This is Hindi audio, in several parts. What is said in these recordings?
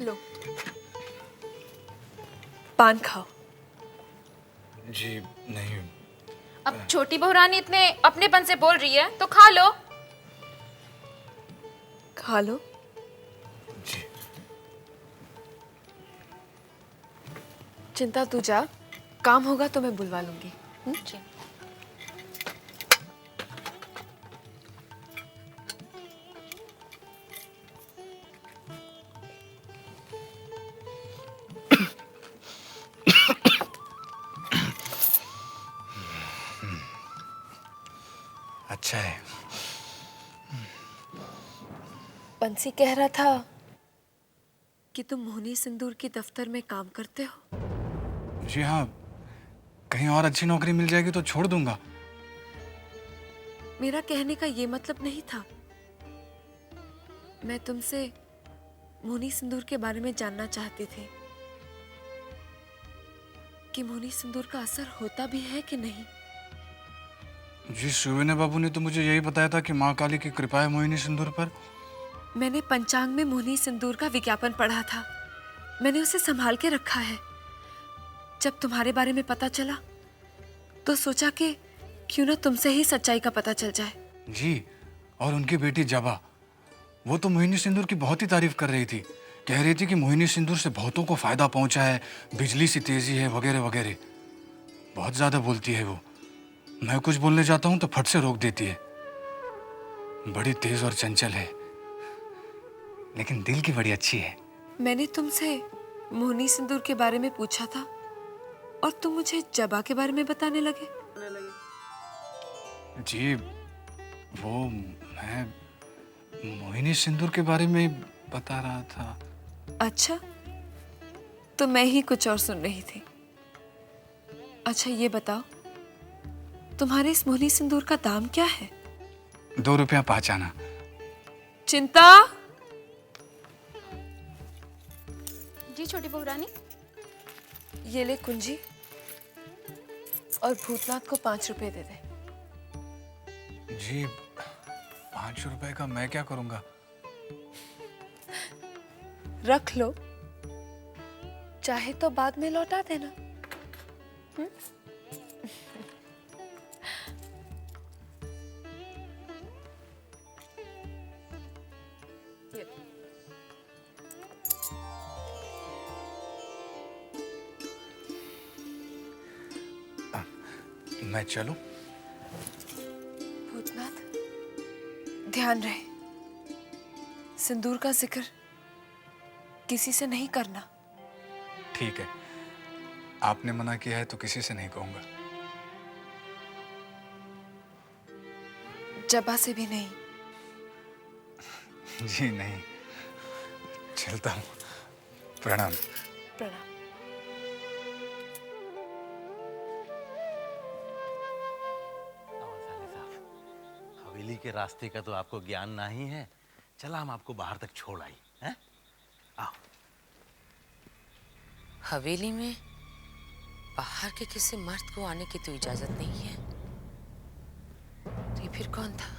लो, पान खाओ। जी नहीं। अब छोटी बहू रानी इतने अपनेपन से बोल रही है तो खा लो। खा लो। जी चिंता तू जा, काम होगा तो मैं बुलवा लूंगी। जी। अच्छा है। बंसी कह रहा था कि तुम मोहनी सिंदूर के दफ्तर में काम करते हो। जी हाँ, कहीं और अच्छी नौकरी मिल जाएगी तो छोड़ दूंगा। मेरा कहने का ये मतलब नहीं था। मैं तुमसे मोहनी सिंदूर के बारे में जानना चाहती थी कि मोहनी सिंदूर का असर होता भी है कि नहीं। जी सुविने बाबू ने तो मुझे यही बताया था कि माँ काली की कृपा है मोहिनी सिंदूर पर। मैंने पंचांग में मोहनी सिंदूर का विज्ञापन पढ़ा था। मैंने उसे संभाल के रखा है। जब तुम्हारे बारे में पता चला तो सोचा कि क्यों ना तुमसे ही सच्चाई का पता चल जाए। जी, और उनकी बेटी जबा, वो तो मोहिनी सिंदूर की बहुत ही तारीफ कर रही थी। कह रही थी कि मोहिनी सिंदूर से बहुतों को फायदा पहुंचा है, बिजली सी तेजी है वगैरह वगैरह। बहुत ज्यादा बोलती है वो। मैं कुछ बोलने जाता हूँ तो फट से रोक देती है। बड़ी तेज और चंचल है, लेकिन दिल की बड़ी अच्छी है। मैंने तुमसे मोहनी सिंदूर के बारे में पूछा था और तुम मुझे जबा के बारे में बताने लगे। जी वो मैं मोहिनी सिंदूर के बारे में बता रहा था। अच्छा, तो मैं ही कुछ और सुन रही थी। अच्छा ये बताओ, तुम्हारे इस मोहनी सिंदूर का दाम क्या है? 2 रुपया पहचाना। चिंता। जी छोटी बहू रानी। ये ले कुंजी, और भूतनाथ को 5 रुपए दे दे। जी 5 रुपए का मैं क्या करूंगा? रख लो, चाहे तो बाद में लौटा देना। ये। मैं चलूं? भूतनाथ, ध्यान रहे, सिंदूर का जिक्र किसी से नहीं करना। ठीक है, आपने मना किया है तो किसी से नहीं कहूंगा। जबा से भी नहीं। जी नहीं, चलता हूँ। प्रणाम। प्रणाम। साले साहब, हवेली के रास्ते का तो आपको ज्ञान नहीं है। चला हम आपको बाहर तक छोड़ आई हैं? आओ। हवेली में बाहर के किसी मर्द को आने की तो इजाजत नहीं है। तो ये फिर कौन था?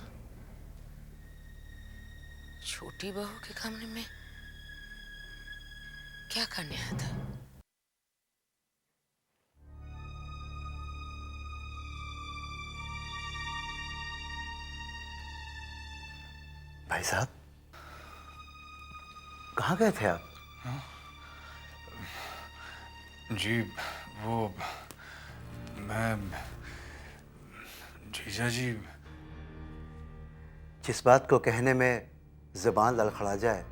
छोटी बहू के कमरे में क्या करने आया था? भाई साहब, कहाँ गए थे आप? जी वो मैं जीजा जी। जिस बात को कहने में जुबान लड़खड़ा जाए,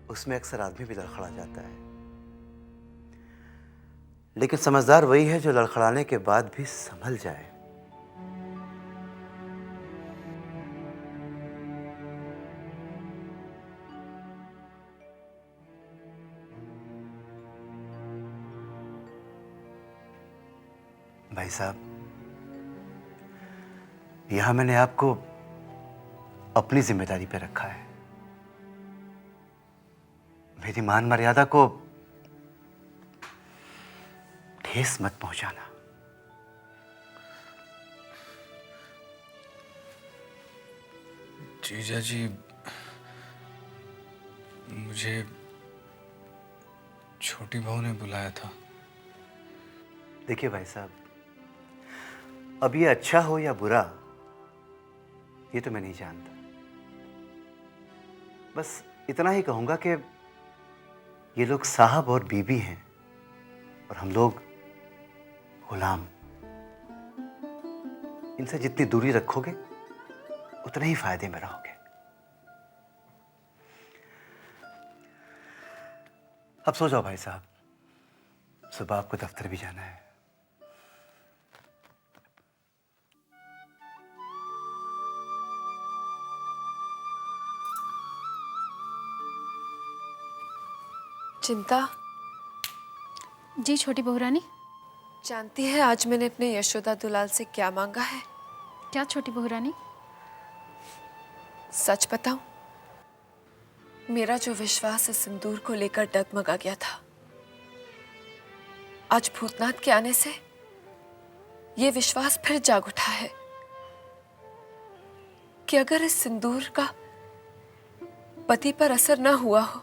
उसमें अक्सर आदमी भी लड़खड़ा जाता है। लेकिन समझदार वही है जो लड़खड़ाने के बाद भी संभल जाए। भाई साहब, यहां मैंने आपको अपनी जिम्मेदारी पे रखा है। मेरी मान मर्यादा को ठेस मत पहुंचाना। जीजा जी, मुझे छोटी बहू ने बुलाया था। देखिए भाई साहब, अब ये अच्छा हो या बुरा ये तो मैं नहीं जानता। बस इतना ही कहूंगा कि ये लोग साहब और बीबी हैं और हम लोग गुलाम। इनसे जितनी दूरी रखोगे उतने ही फायदे में रहोगे। अब सो जाओ भाई साहब, सुबह आपको दफ्तर भी जाना है। चिंता, जी छोटी बहू रानी। जानती है आज मैंने अपने यशोदा दुलाल से क्या मांगा है? क्या छोटी बहू रानी? सच बताऊं, मेरा जो विश्वास इस सिंदूर को लेकर डगमगा गया था, आज भूतनाथ के आने से ये विश्वास फिर जाग उठा है कि अगर इस सिंदूर का पति पर असर न हुआ हो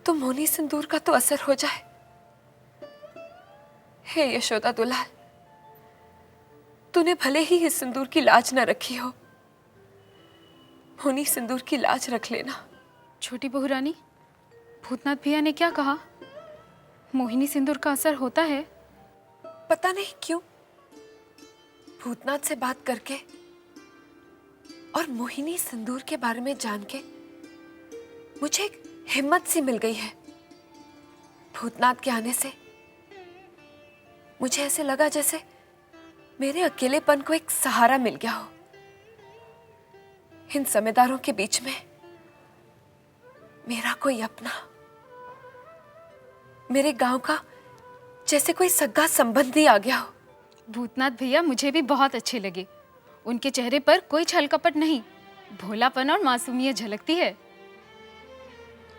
तो मोहनी सिंदूर का तो असर हो जाए। हे यशोदा दुलाल, तूने भले ही इस सिंदूर की लाज न रखी हो, मोहनी सिंदूर की लाज रख लेना। छोटी बहू रानी, भूतनाथ भैया ने क्या कहा? मोहिनी सिंदूर का असर होता है? पता नहीं क्यों भूतनाथ से बात करके और मोहिनी सिंदूर के बारे में जान के मुझे एक हिम्मत सी मिल गई है। भूतनाथ के आने से मुझे ऐसे लगा जैसे मेरे अकेलेपन को एक सहारा मिल गया हो। इन जमींदारों के बीच में मेरा कोई अपना, मेरे गांव का जैसे कोई सगा संबंधी आ गया हो। भूतनाथ भैया मुझे भी बहुत अच्छे लगे। उनके चेहरे पर कोई छल कपट नहीं, भोलापन और मासूमियत झलकती है।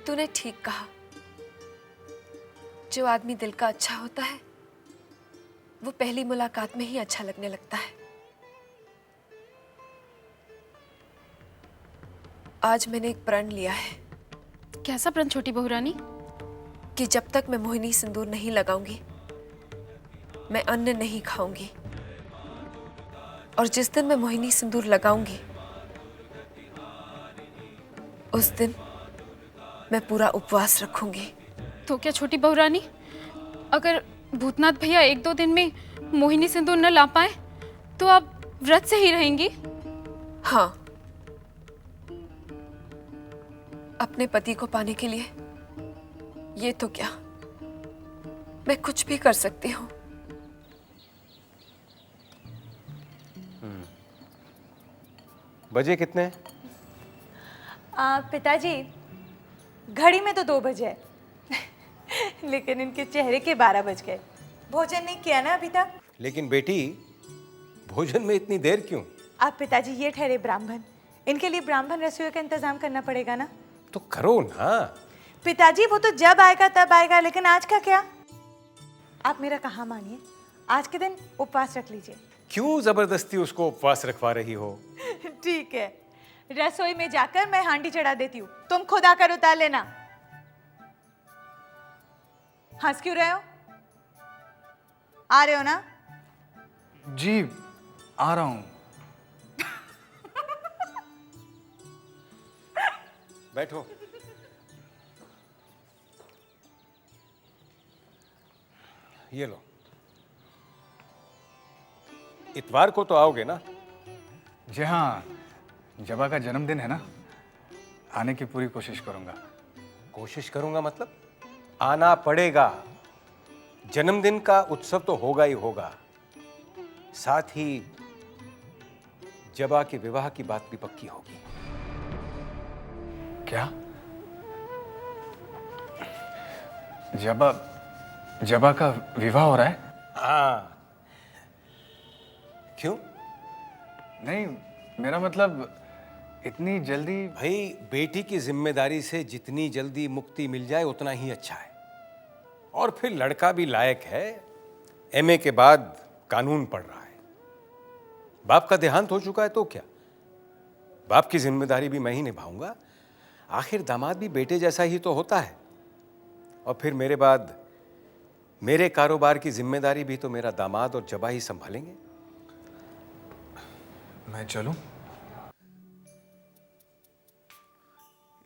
तूने ठीक कहा, जो आदमी दिल का अच्छा होता है वो पहली मुलाकात में ही अच्छा लगने लगता है। आज मैंने एक प्रण लिया है कैसा प्रण छोटी बहू रानी? कि जब तक मैं मोहिनी सिंदूर नहीं लगाऊंगी मैं अन्न नहीं खाऊंगी, और जिस दिन मैं मोहिनी सिंदूर लगाऊंगी उस दिन मैं पूरा उपवास रखूंगी। तो क्या छोटी बहू रानी, अगर भूतनाथ भैया 1-2 दिन में मोहिनी सिंदूर न ला पाए तो आप व्रत से ही रहेंगी? हाँ, अपने पति को पाने के लिए ये तो क्या, मैं कुछ भी कर सकती हूँ। बजे कितने हैं? पिताजी, घड़ी में तो 2 बजे है लेकिन इनके चेहरे के 12 बज गए। भोजन नहीं किया ना अभी तक? लेकिन बेटी, भोजन में इतनी देर क्यों? आप पिताजी ये ठहरे ब्राह्मण, इनके लिए ब्राह्मण रसोई का इंतजाम करना पड़ेगा ना। तो करो ना। पिताजी वो तो जब आएगा तब आएगा, लेकिन आज का क्या? आप मेरा कहा मानिए, आज के दिन उपवास रख लीजिए। क्यों जबरदस्ती उसको उपवास रखवा रही हो? ठीक है, रसोई में जाकर मैं हांडी चढ़ा देती हूँ, तुम खुद आकर उतार लेना। हंस क्यों रहे हो? आ रहे हो ना? जी आ रहा हूँ। बैठो। ये लो। इतवार को तो आओगे ना? जी हाँ, जबा का जन्मदिन है ना, आने की पूरी कोशिश करूंगा। कोशिश करूंगा मतलब? आना पड़ेगा। जन्मदिन का उत्सव तो होगा ही होगा, साथ ही जबा के विवाह की बात भी पक्की होगी। क्या? जबा का विवाह हो रहा है? हाँ। क्यों? नहीं, मेरा मतलब इतनी जल्दी। भाई, बेटी की जिम्मेदारी से जितनी जल्दी मुक्ति मिल जाए उतना ही अच्छा है। और फिर लड़का भी लायक है, एमए के बाद कानून पढ़ रहा है। बाप का देहांत हो चुका है तो क्या, बाप की जिम्मेदारी भी मैं ही निभाऊंगा। आखिर दामाद भी बेटे जैसा ही तो होता है। और फिर मेरे बाद मेरे कारोबार की जिम्मेदारी भी तो मेरा दामाद और जबा ही संभालेंगे। मैं चलूं?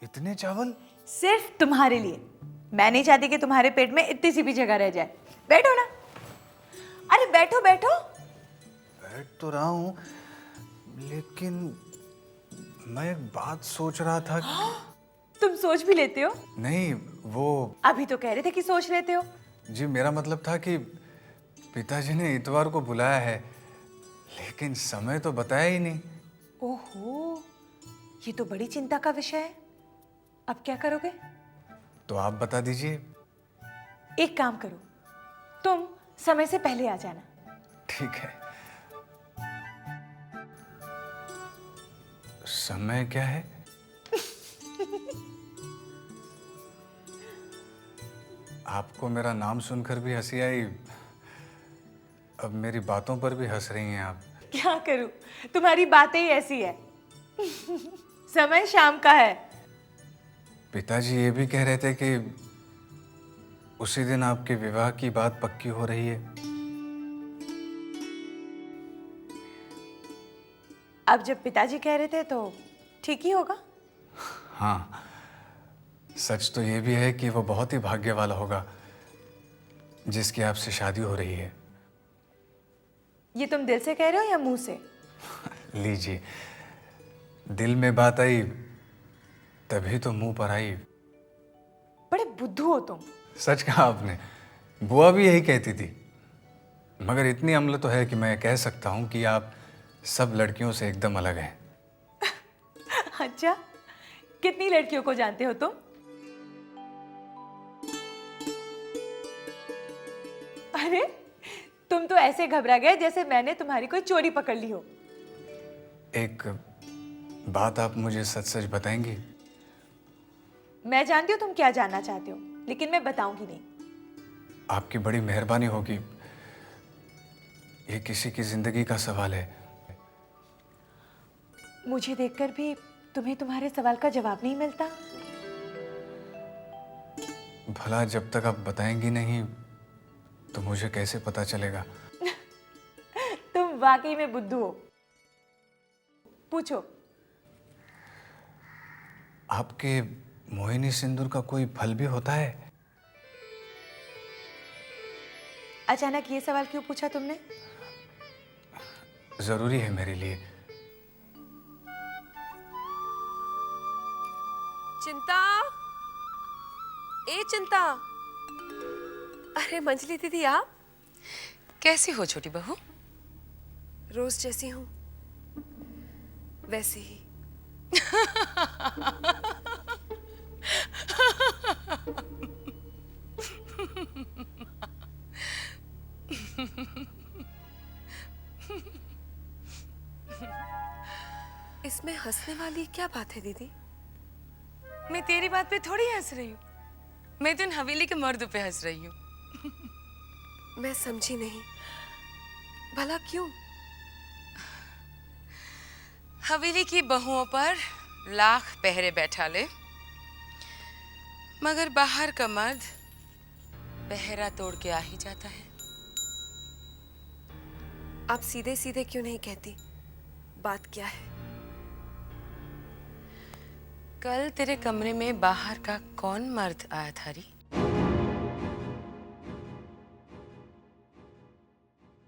इतने चावल? सिर्फ तुम्हारे लिए। मैं नहीं चाहती कि तुम्हारे पेट में इतनी सी भी जगह रह जाए। बैठो ना। अरे बैठो बैठो। बैठ तो रहा हूं, लेकिन मैं एक बात सोच रहा था तुम सोच भी लेते हो? नहीं, वो अभी तो कह रहे थे कि सोच लेते हो। जी, मेरा मतलब था कि पिताजी ने इतवार को बुलाया है, लेकिन समय तो बताया ही नहीं। ओहो, ये तो बड़ी चिंता का विषय है। अब क्या करोगे? तो आप बता दीजिए। एक काम करो, तुम समय से पहले आ जाना। ठीक है। समय क्या है? आपको मेरा नाम सुनकर भी हंसी आई, अब मेरी बातों पर भी हंस रही हैं आप। क्या करूं, तुम्हारी बातें ही ऐसी है। समय शाम का है। पिताजी ये भी कह रहे थे कि उसी दिन आपके विवाह की बात पक्की हो रही है। अब जब पिताजी कह रहे थे तो ठीक ही होगा। हाँ, सच तो ये भी है कि वो बहुत ही भाग्य वाला होगा जिसकी आपसे शादी हो रही है। ये तुम दिल से कह रहे हो या मुंह से? लीजिए, दिल में बात आई तभी तो मुंह पर आई। बड़े बुद्धू हो तुम। सच कहा आपने, बुआ भी यही कहती थी। मगर इतनी अम्ल तो है कि मैं कह सकता हूं कि आप सब लड़कियों से एकदम अलग हैं। अच्छा, कितनी लड़कियों को जानते हो तुम? अरे, तुम तो ऐसे घबरा गए जैसे मैंने तुम्हारी कोई चोरी पकड़ ली हो। एक बात आप मुझे सच सच बताएंगी? मैं जानती हूँ तुम क्या जानना चाहते हो, लेकिन मैं बताऊंगी नहीं। आपकी बड़ी मेहरबानी होगी, ये किसी की जिंदगी का सवाल है। मुझे देखकर भी तुम्हें तुम्हारे सवाल का जवाब नहीं मिलता। भला जब तक आप बताएंगी नहीं तो मुझे कैसे पता चलेगा? तुम वाकई में बुद्धू हो। पूछो। आपके मोहिनी सिंदूर का कोई फल भी होता है? अचानक ये सवाल क्यों पूछा तुमने? जरूरी है मेरे लिए। चिंता, ए चिंता। अरे मंजली दीदी, आप कैसी हो छोटी बहू? रोज जैसी हूँ वैसी ही। इसमें हंसने वाली क्या बात है दीदी? मैं तेरी बात पे थोड़ी हंस रही हूँ, मैं तो इन हवेली के मर्द पे हंस रही हूँ। मैं समझी नहीं, भला क्यों? हवेली की बहुओं पर लाख पहरे बैठा ले, मगर बाहर का मर्द पहरा तोड़ के आ ही जाता है। आप सीधे सीधे क्यों नहीं कहती बात क्या है? कल तेरे कमरे में बाहर का कौन मर्द आया था री?